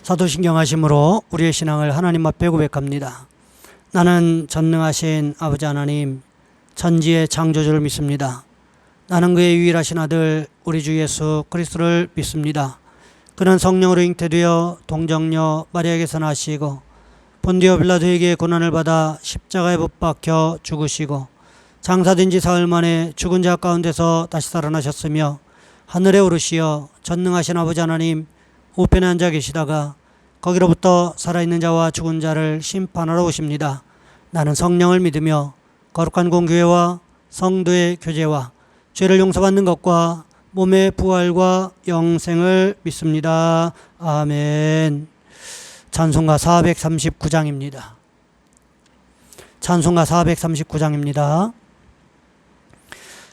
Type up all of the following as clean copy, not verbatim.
사도신경하심으로 우리의 신앙을 하나님 앞에 고백합니다. 나는 전능하신 아버지 하나님, 천지의 창조주를 믿습니다. 나는 그의 유일하신 아들 우리 주 예수 그리스도를 믿습니다. 그는 성령으로 잉태되어 동정녀 마리아에게서 나시고 본디오 빌라도에게 고난을 받아 십자가에 못 박혀 죽으시고 장사된 지 사흘 만에 죽은 자 가운데서 다시 살아나셨으며 하늘에 오르시어 전능하신 아버지 하나님 우편에 앉아 계시다가 거기로부터 살아있는 자와 죽은 자를 심판하러 오십니다. 나는 성령을 믿으며 거룩한 공교회와 성도의 교제와 죄를 용서받는 것과 몸의 부활과 영생을 믿습니다. 아멘. 찬송가 439장입니다. 찬송가 439장입니다.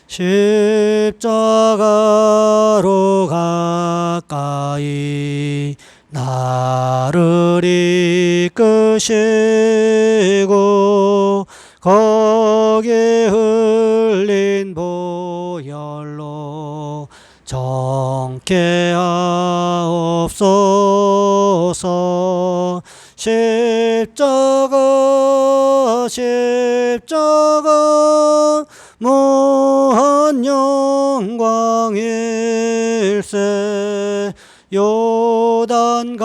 십자가로 가까이 나를 이끄시고 거기에 흘린 보혈로 정케 하옵소서. 십자가 무한 영광일세. 요단강을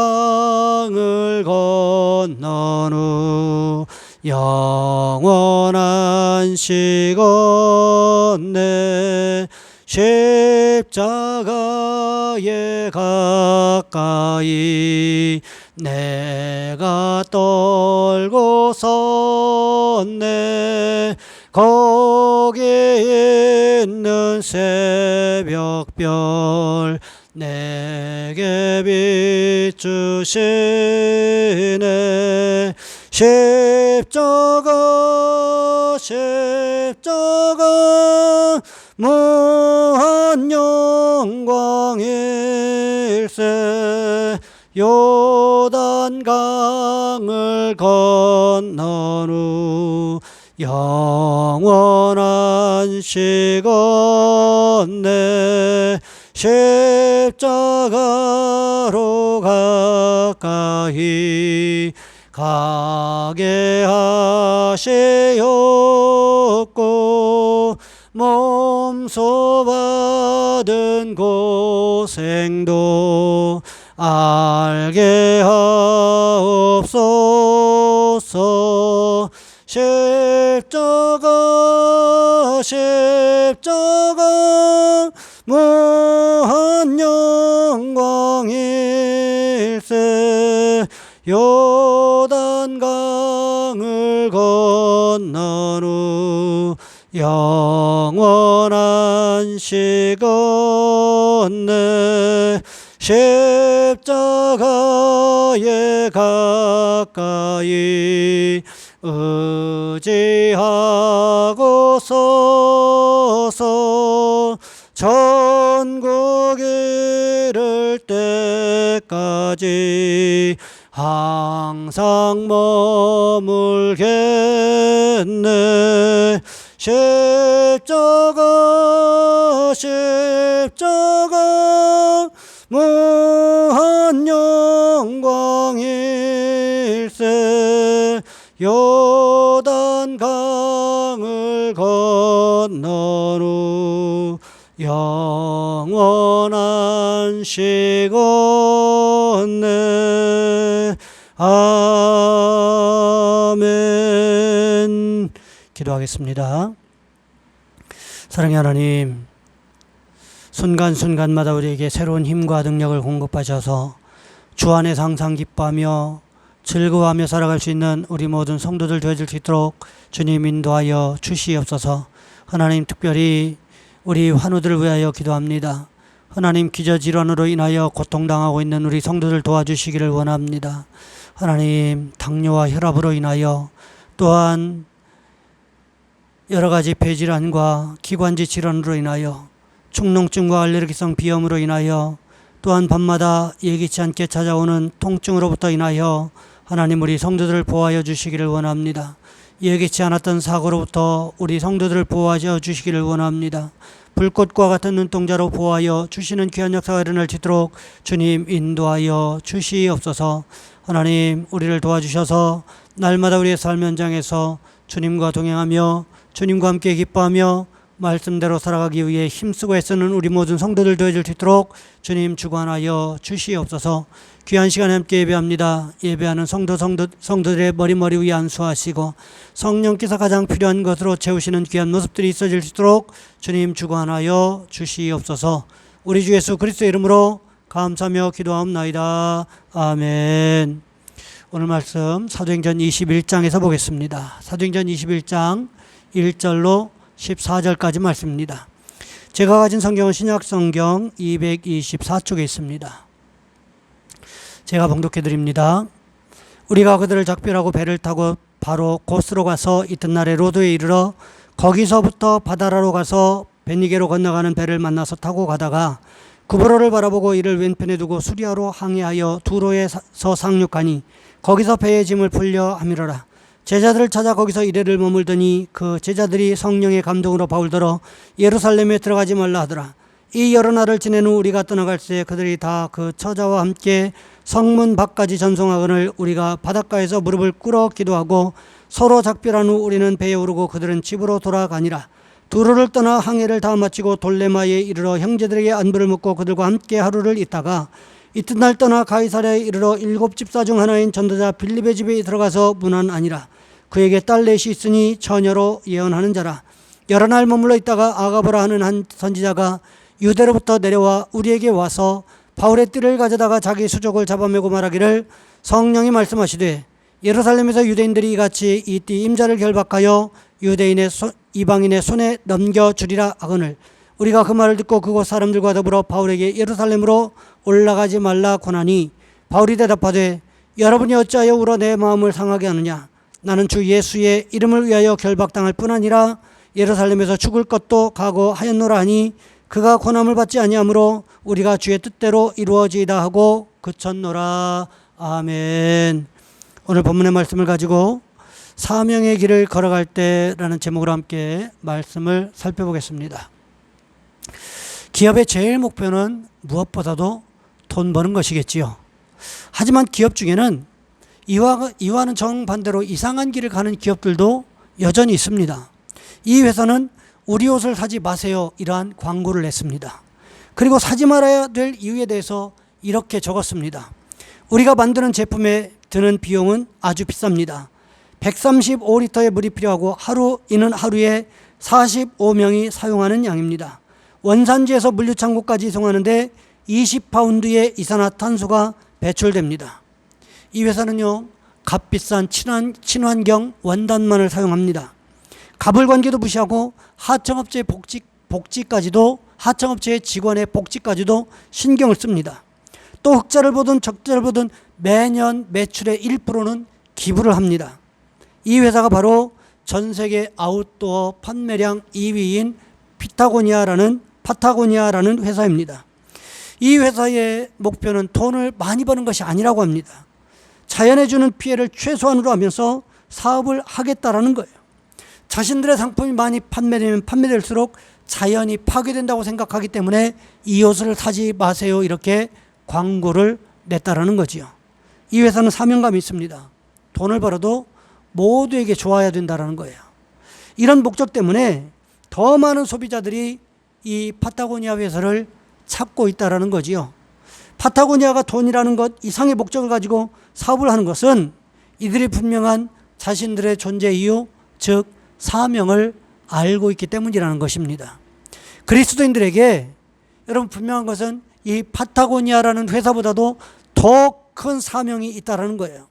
건넌 후 영원한 시건네 십자가에 가까이 내가 떨고 섰네. 거기에 있는 새벽별 내게 비추시네. 십자가 무한 영광일세. 요단강을 건넌 후 영원한 시건네 십자가로 가까이 가게 하시었고 몸소 받은 고생도 알게 하옵소서. 십자가 무한 영광일세. 요단강을 건넌 후 영원한 시건네 십자가에 가까이 의지하고 서서 천국 이를 때까지 항상 머물겠네. 십자가 무한 영광일세. 요단강을 건넌 후 영원한 시건네 아멘. 기도하겠습니다. 사랑의 하나님, 순간순간마다 우리에게 새로운 힘과 능력을 공급하셔서 주 안에서 항상 기뻐하며 즐거워하며 살아갈 수 있는 우리 모든 성도들 되어질 수 있도록 주님 인도하여 주시옵소서. 하나님, 특별히 우리 환우들을 위하여 기도합니다. 하나님, 기저질환으로 인하여 고통당하고 있는 우리 성도들 도와주시기를 원합니다. 하나님, 당뇨와 혈압으로 인하여 또한 여러가지 폐질환과 기관지 질환으로 인하여 축농증과 알레르기성 비염으로 인하여 또한 밤마다 예기치 않게 찾아오는 통증으로부터 인하여 하나님, 우리 성도들을 보호하여 주시기를 원합니다. 예기치 않았던 사고로부터 우리 성도들을 보호하여 주시기를 원합니다. 불꽃과 같은 눈동자로 보호하여 주시는 귀한 역사가 일어날 수 있도록 주님 인도하여 주시옵소서. 하나님, 우리를 도와주셔서 날마다 우리의 삶 현장에서 주님과 동행하며 주님과 함께 기뻐하며 말씀대로 살아가기 위해 힘쓰고 애쓰는 우리 모든 성도들 되어줄 수 있도록 주님 주관하여 주시옵소서. 귀한 시간에 함께 예배합니다. 예배하는 성도들의 머리 위에 안수하시고 성령께서 가장 필요한 것으로 채우시는 귀한 모습들이 있어질 수 있도록 주님 주관하여 주시옵소서. 우리 주 예수 그리스도의 이름으로 감사하며 기도하옵나이다. 아멘. 오늘 말씀 사도행전 21장에서 보겠습니다. 사도행전 21장 1절로 14절까지 말씀입니다. 제가 가진 성경은 신약성경 224쪽에 있습니다. 제가 봉독해 드립니다. 우리가 그들을 작별하고 배를 타고 바로 고스로 가서 이튿날에 로도에 이르러 거기서부터 바다라로 가서 베니게로 건너가는 배를 만나서 타고 가다가 구브로를 바라보고 이를 왼편에 두고 수리아로 항해하여 두로에서 상륙하니 거기서 배의 짐을 풀려 하미러라. 제자들을 찾아 거기서 이래를 머물더니 그 제자들이 성령의 감동으로 바울더러 예루살렘에 들어가지 말라 하더라. 이 여러 날을 지낸 후 우리가 떠나갈새 그들이 다 그 처자와 함께 성문 밖까지 전송하거늘 우리가 바닷가에서 무릎을 꿇어 기도하고 서로 작별한 후 우리는 배에 오르고 그들은 집으로 돌아가니라. 두로를 떠나 항해를 다 마치고 돌레마에 이르러 형제들에게 안부를 묻고 그들과 함께 하루를 있다가 이튿날 떠나 가이사랴에 이르러 7 집사 중 하나인 전도자 빌립의 집에 들어가서 문안 아니라 그에게 딸 넷이 있으니 처녀로 예언하는 자라. 여러 날 머물러 있다가 아가보라 하는 한 선지자가 유대로부터 내려와 우리에게 와서 바울의 띠를 가져다가 자기 수족을 잡아매고 말하기를 성령이 말씀하시되 예루살렘에서 유대인들이 이같이 이 띠 임자를 결박하여 이방인의 손에 넘겨주리라 하거늘 우리가 그 말을 듣고 그곳 사람들과 더불어 바울에게 예루살렘으로 올라가지 말라 고나니 바울이 대답하되 여러분이 어찌하여 울어 내 마음을 상하게 하느냐. 나는 주 예수의 이름을 위하여 결박당할 뿐 아니라 예루살렘에서 죽을 것도 각오하였노라 하니 그가 고난을 받지 아니하므로 우리가 주의 뜻대로 이루어지이다 하고 그쳤노라. 아멘. 오늘 본문의 말씀을 가지고 사명의 길을 걸어갈 때라는 제목으로 함께 말씀을 살펴보겠습니다. 기업의 제일 목표는 무엇보다도 돈 버는 것이겠지요. 하지만 기업 중에는 이와는 정반대로 이상한 길을 가는 기업들도 여전히 있습니다. 이 회사는 우리 옷을 사지 마세요 이러한 광고를 냈습니다. 그리고 사지 말아야 될 이유에 대해서 이렇게 적었습니다. 우리가 만드는 제품에 드는 비용은 아주 비쌉니다. 135리터의 물이 필요하고 이는 하루에 45명이 사용하는 양입니다. 원산지에서 물류창고까지 이송하는데 20파운드의 이산화탄소가 배출됩니다. 이 회사는요, 값비싼 친환경 원단만을 사용합니다. 가불관계도 무시하고 하청업체의 하청업체의 직원의 복지까지도 신경을 씁니다. 또 흑자를 보든 적자를 보든 매년 매출의 1%는 기부를 합니다. 이 회사가 바로 전 세계 아웃도어 판매량 2위인 파타고니아라는 회사입니다. 이 회사의 목표는 돈을 많이 버는 것이 아니라고 합니다. 자연에 주는 피해를 최소한으로 하면서 사업을 하겠다라는 거예요. 자신들의 상품이 많이 판매되면 판매될수록 자연이 파괴된다고 생각하기 때문에 이 옷을 사지 마세요 이렇게 광고를 냈다라는 거지요. 이 회사는 사명감이 있습니다. 돈을 벌어도 모두에게 좋아야 된다라는 거예요. 이런 목적 때문에 더 많은 소비자들이 이 파타고니아 회사를 찾고 있다라는 거지요. 파타고니아가 돈이라는 것 이상의 목적을 가지고 사업을 하는 것은 이들이 분명한 자신들의 존재 이유, 즉 사명을 알고 있기 때문이라는 것입니다. 그리스도인들에게 여러분 분명한 것은 이 파타고니아라는 회사보다도 더 큰 사명이 있다는 거예요.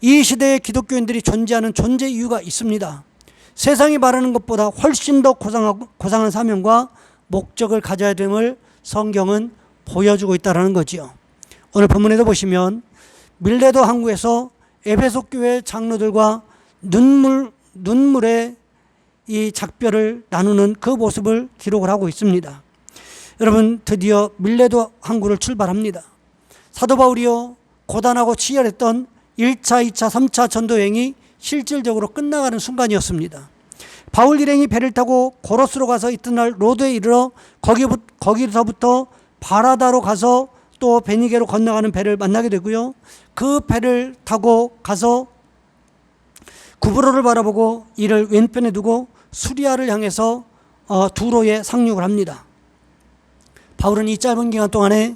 이 시대의 기독교인들이 존재하는 존재 이유가 있습니다. 세상이 말하는 것보다 훨씬 더 고상한 사명과 목적을 가져야 됨을 성경은 보여주고 있다는 거지요. 오늘 본문에도 보시면 밀레도 항구에서 에베소 교회 장로들과 눈물의 이 작별을 나누는 그 모습을 기록을 하고 있습니다. 여러분 드디어 밀레도 항구를 출발합니다. 사도 바울이요 고단하고 치열했던 1차, 2차, 3차 전도 여행이 실질적으로 끝나가는 순간이었습니다. 바울 일행이 배를 타고 고로스로 가서 이튿날 로드에 이르러 거기서부터 바라다로 가서 또 베니게로 건너가는 배를 만나게 되고요. 그 배를 타고 가서 구브로를 바라보고 이를 왼편에 두고 수리아를 향해서 두로에 상륙을 합니다. 바울은 이 짧은 기간 동안에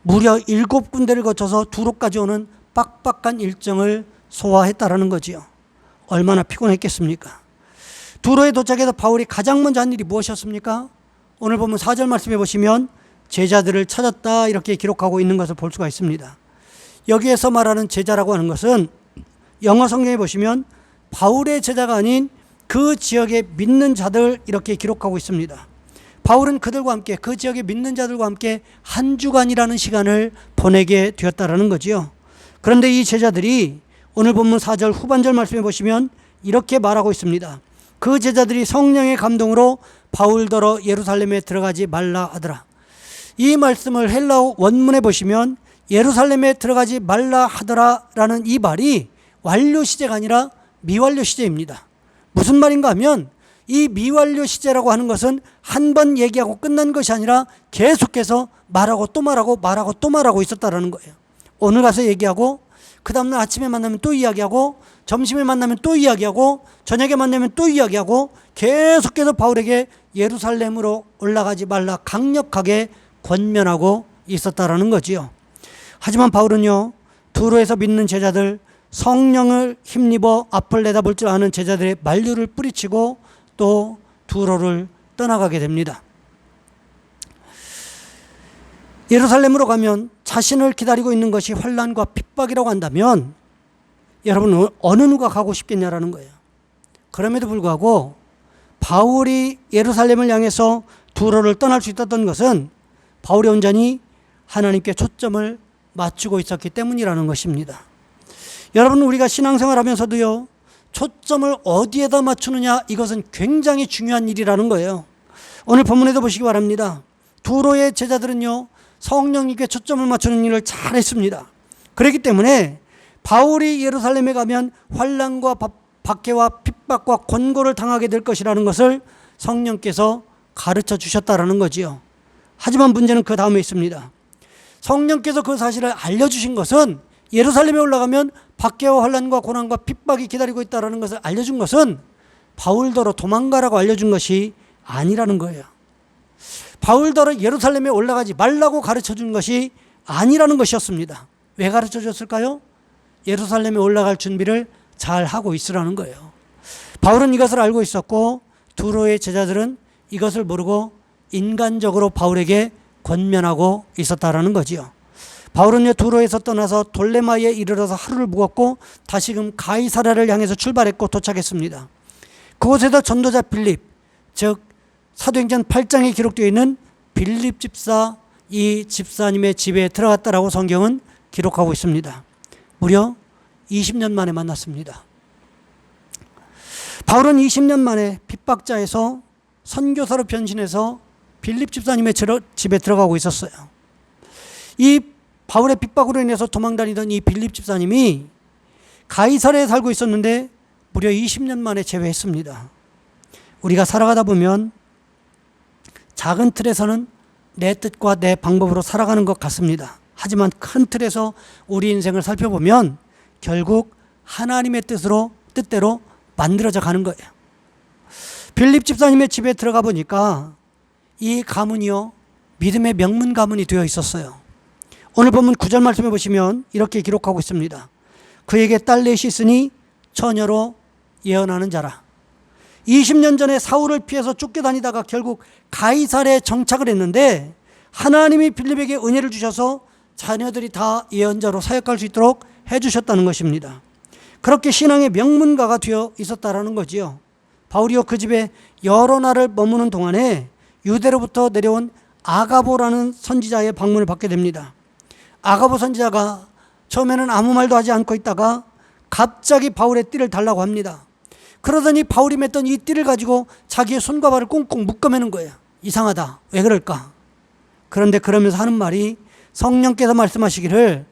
무려 7군데를 거쳐서 두로까지 오는 빡빡한 일정을 소화했다라는 거지요. 얼마나 피곤했겠습니까? 두로에 도착해서 바울이 가장 먼저 한 일이 무엇이었습니까? 오늘 보면 4절 말씀해 보시면 제자들을 찾았다 이렇게 기록하고 있는 것을 볼 수가 있습니다. 여기에서 말하는 제자라고 하는 것은 영어 성경에 보시면 바울의 제자가 아닌 그 지역의 믿는 자들 이렇게 기록하고 있습니다. 바울은 그들과 함께 그 지역의 믿는 자들과 함께 한 주간이라는 시간을 보내게 되었다라는 거지요. 그런데 이 제자들이 오늘 본문 4절 후반절 말씀해 보시면 이렇게 말하고 있습니다. 그 제자들이 성령의 감동으로 바울더러 예루살렘에 들어가지 말라 하더라. 이 말씀을 헬라어 원문에 보시면 예루살렘에 들어가지 말라 하더라라는 이 말이 완료 시제가 아니라 미완료 시제입니다. 무슨 말인가 하면 이 미완료 시제라고 하는 것은 한 번 얘기하고 끝난 것이 아니라 계속해서 말하고 또 말하고 말하고 또 말하고 있었다라는 거예요. 오늘 가서 얘기하고 그 다음날 아침에 만나면 또 이야기하고 점심에 만나면 또 이야기하고 저녁에 만나면 또 이야기하고 계속해서 바울에게 예루살렘으로 올라가지 말라 강력하게 권면하고 있었다라는 거지요. 하지만 바울은요, 두로에서 믿는 제자들, 성령을 힘입어 앞을 내다볼 줄 아는 제자들의 만류를 뿌리치고 또 두로를 떠나가게 됩니다. 예루살렘으로 가면 자신을 기다리고 있는 것이 환난과 핍박이라고 한다면 여러분 어느 누가 가고 싶겠냐라는 거예요. 그럼에도 불구하고 바울이 예루살렘을 향해서 두로를 떠날 수 있었던 것은 바울이 온전히 하나님께 초점을 맞추고 있었기 때문이라는 것입니다. 여러분 우리가 신앙생활 하면서도요, 초점을 어디에다 맞추느냐 이것은 굉장히 중요한 일이라는 거예요. 오늘 본문에도 보시기 바랍니다. 두로의 제자들은요, 성령님께 초점을 맞추는 일을 잘했습니다. 그렇기 때문에 바울이 예루살렘에 가면 환난과 박해와 핍박과 권고를 당하게 될 것이라는 것을 성령께서 가르쳐 주셨다라는 거지요. 하지만 문제는 그 다음에 있습니다. 성령께서 그 사실을 알려주신 것은 예루살렘에 올라가면 박해와 환난과 고난과 핍박이 기다리고 있다는 것을 알려준 것은 바울더러 도망가라고 알려준 것이 아니라는 거예요. 바울더러 예루살렘에 올라가지 말라고 가르쳐준 것이 아니라는 것이었습니다. 왜 가르쳐 줬을까요? 예루살렘에 올라갈 준비를 잘 하고 있으라는 거예요. 바울은 이것을 알고 있었고 두로의 제자들은 이것을 모르고 인간적으로 바울에게 권면하고 있었다라는 거지요. 바울은 두로에서 떠나서 돌레마에 이르러서 하루를 묵었고 다시금 가이사랴를 향해서 출발했고 도착했습니다. 그곳에서 전도자 빌립, 즉 사도행전 8장에 기록되어 있는 빌립 집사, 이 집사님의 집에 들어갔다라고 성경은 기록하고 있습니다. 무려 20년 만에 만났습니다. 바울은 20년 만에 핍박자에서 선교사로 변신해서 빌립 집사님의 집에 들어가고 있었어요. 이 바울의 핍박으로 인해서 도망다니던 이 빌립 집사님이 가이사랴에 살고 있었는데 무려 20년 만에 재회했습니다. 우리가 살아가다 보면 작은 틀에서는 내 뜻과 내 방법으로 살아가는 것 같습니다. 하지만 큰 틀에서 우리 인생을 살펴보면 결국 하나님의 뜻대로 만들어져 가는 거예요. 빌립 집사님의 집에 들어가 보니까 이 가문이요, 믿음의 명문 가문이 되어 있었어요. 오늘 보면 9절 말씀해 보시면 이렇게 기록하고 있습니다. 그에게 딸 넷이 있으니 처녀로 예언하는 자라. 20년 전에 사울을 피해서 쫓겨다니다가 결국 가이사랴에 정착을 했는데 하나님이 빌립에게 은혜를 주셔서 자녀들이 다 예언자로 사역할 수 있도록 해주셨다는 것입니다. 그렇게 신앙의 명문가가 되어 있었다라는 거지요. 바울이요, 그 집에 여러 날을 머무는 동안에 유대로부터 내려온 아가보라는 선지자의 방문을 받게 됩니다. 아가보 선지자가 처음에는 아무 말도 하지 않고 있다가 갑자기 바울의 띠를 달라고 합니다. 그러더니 바울이 맸던 이 띠를 가지고 자기의 손과 발을 꽁꽁 묶어매는 거예요. 이상하다. 왜 그럴까? 그런데 그러면서 하는 말이 성령께서 말씀하시기를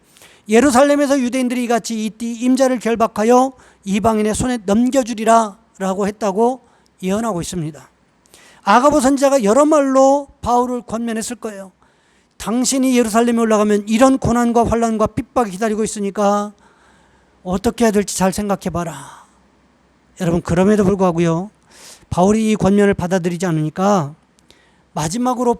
예루살렘에서 유대인들이 이같이 이 띠 임자를 결박하여 이방인의 손에 넘겨주리라 라고 했다고 예언하고 있습니다. 아가보 선지자가 여러 말로 바울을 권면했을 거예요. 당신이 예루살렘에 올라가면 이런 고난과 환난과 핍박이 기다리고 있으니까 어떻게 해야 될지 잘 생각해 봐라. 여러분, 그럼에도 불구하고요, 바울이 이 권면을 받아들이지 않으니까 마지막으로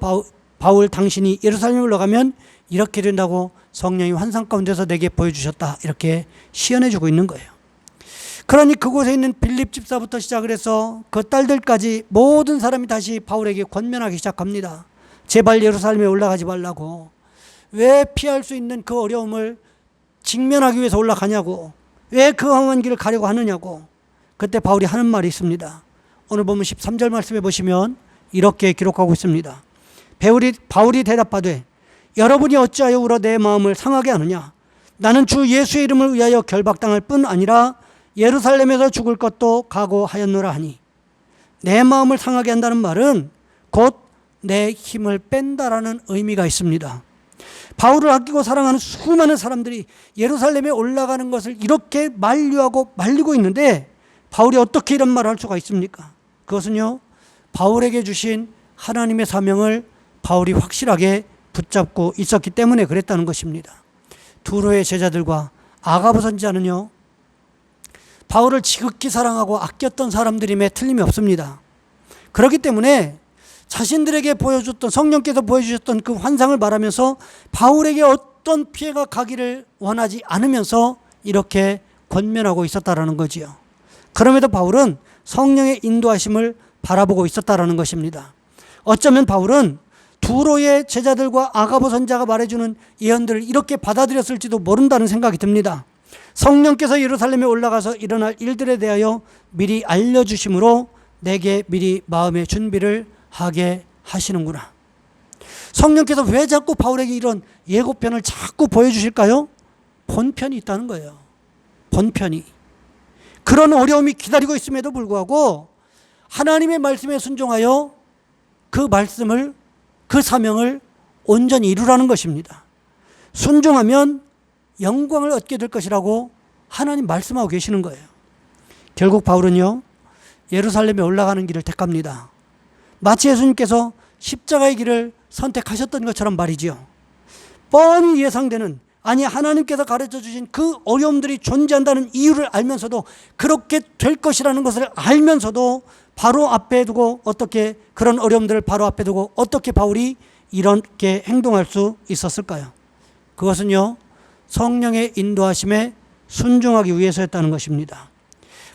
바울 당신이 예루살렘에 올라가면 이렇게 된다고 성령이 환상 가운데서 내게 보여주셨다, 이렇게 시연해 주고 있는 거예요. 그러니 그곳에 있는 빌립 집사부터 시작을 해서 그 딸들까지 모든 사람이 다시 바울에게 권면하기 시작합니다. 제발 예루살렘에 올라가지 말라고. 왜 피할 수 있는 그 어려움을 직면하기 위해서 올라가냐고. 왜 그 험한 길을 가려고 하느냐고. 그때 바울이 하는 말이 있습니다. 오늘 보면 13절 말씀에 보시면 이렇게 기록하고 있습니다. 바울이 대답하되 여러분이 어찌하여 울어 내 마음을 상하게 하느냐. 나는 주 예수의 이름을 위하여 결박당할 뿐 아니라 예루살렘에서 죽을 것도 각오하였노라 하니. 내 마음을 상하게 한다는 말은 곧 내 힘을 뺀다라는 의미가 있습니다. 바울을 아끼고 사랑하는 수많은 사람들이 예루살렘에 올라가는 것을 이렇게 만류하고 말리고 있는데 바울이 어떻게 이런 말을 할 수가 있습니까? 그것은요, 바울에게 주신 하나님의 사명을 바울이 확실하게 붙잡고 있었기 때문에 그랬다는 것입니다. 두로의 제자들과 아가보 선지자는요, 바울을 지극히 사랑하고 아꼈던 사람들임에 틀림이 없습니다. 그렇기 때문에 자신들에게 보여줬던, 성령께서 보여주셨던 그 환상을 말하면서 바울에게 어떤 피해가 가기를 원하지 않으면서 이렇게 권면하고 있었다라는 거지요. 그럼에도 바울은 성령의 인도하심을 바라보고 있었다라는 것입니다. 어쩌면 바울은 두로의 제자들과 아가보 선지자가 말해주는 예언들을 이렇게 받아들였을지도 모른다는 생각이 듭니다. 성령께서 예루살렘에 올라가서 일어날 일들에 대하여 미리 알려주심으로 내게 미리 마음의 준비를 하게 하시는구나. 성령께서 왜 자꾸 바울에게 이런 예고편을 자꾸 보여주실까요? 본편이 있다는 거예요. 본편이. 그런 어려움이 기다리고 있음에도 불구하고 하나님의 말씀에 순종하여 그 말씀을, 그 사명을 온전히 이루라는 것입니다. 순종하면 영광을 얻게 될 것이라고 하나님 말씀하고 계시는 거예요. 결국 바울은요, 예루살렘에 올라가는 길을 택합니다. 마치 예수님께서 십자가의 길을 선택하셨던 것처럼 말이지요. 뻔히 예상되는, 아니 하나님께서 가르쳐 주신 그 어려움들이 존재한다는 이유를 알면서도, 그렇게 될 것이라는 것을 알면서도 바로 앞에 두고 어떻게, 그런 어려움들을 바로 앞에 두고 어떻게 바울이 이렇게 행동할 수 있었을까요? 그것은요, 성령의 인도하심에 순종하기 위해서였다는 것입니다.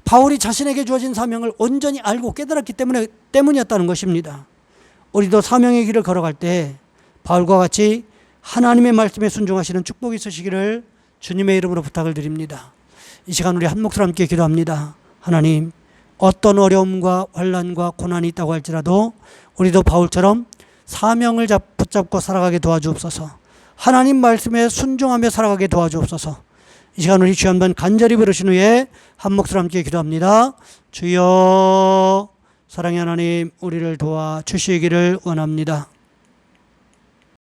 바울이 자신에게 주어진 사명을 온전히 알고 깨달았기 때문이었다는 것입니다. 우리도 사명의 길을 걸어갈 때 바울과 같이 하나님의 말씀에 순종하시는 축복이 있으시기를 주님의 이름으로 부탁을 드립니다. 이 시간 우리 한 목소리 함께 기도합니다. 하나님, 어떤 어려움과 환난과 고난이 있다고 할지라도 우리도 바울처럼 사명을 붙잡고 살아가게 도와주옵소서. 하나님 말씀에 순종하며 살아가게 도와주옵소서. 이 시간 우리 주여 한번 간절히 부르신 후에 한 목소리 함께 기도합니다. 주여, 사랑의 하나님, 우리를 도와주시기를 원합니다.